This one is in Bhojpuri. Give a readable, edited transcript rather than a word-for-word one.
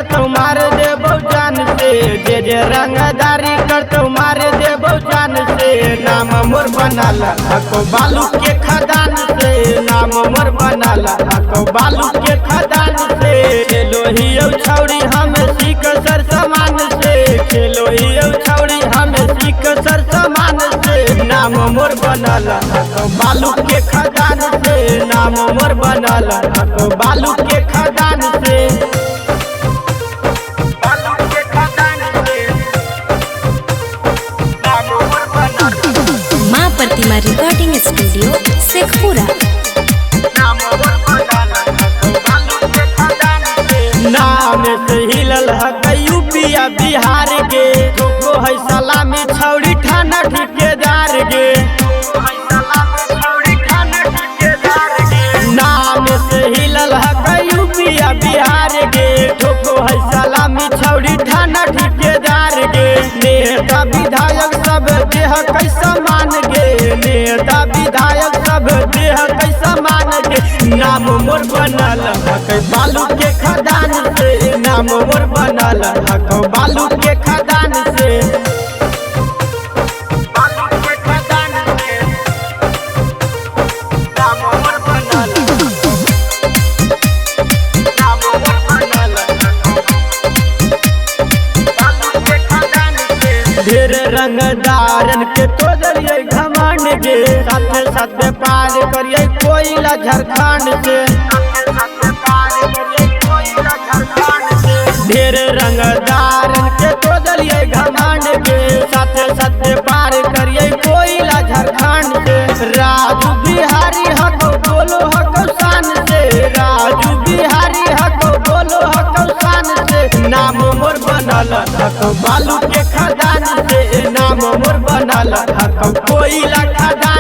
करतो मार देबो जान से, जे रंगदारी करतो मार देबो जान से। नाम मोर बनाला हको बालू के खदान से, नाम मोर बनाला हको बालू के खदान से। खेलो हियो छौड़ी हम सीख सर समान से, खेलो हियो छौड़ी हम सीख सर समान से। नाम मोर बनाला हको बालू के खदान से, नाम मोर बनाला हको बालू के खदान से। माँ प्रतिमा रिकॉर्डिंग स्टूडियो शेखपुरा। नाम से हिलल है यूपिया बिहार के, को है सलामी छौड़ी थाना ठेकेदार गे। नाम से हिलल है यूपिया बिहार के, को है सलामी छौड़ी थाना ठेकेदार गे। नेता विधायक सब देह कैसा मान गे, नेता विधायक सब देह कैसा मान गे। नाम मोर बनल हकै बालू के खदान से, नाम मोर बनल हको बालू के खदान से। ढेर रंगदारन के तो जरिए घमंड गे, साथे साथ व्यापार करिए कोयला झारखंड से। ढेर रंगदारन के तो जरिए घमंड गे, साथे साथ व्यापार करिए कोयला झारखंड से। राजू बिहारी हको बोलो हको शान से, राजू बिहारी हको बोलो हको शान से। नाम मोर बनल हको बालू के खदान से, नाम मोर बनल हको कोयला खदान।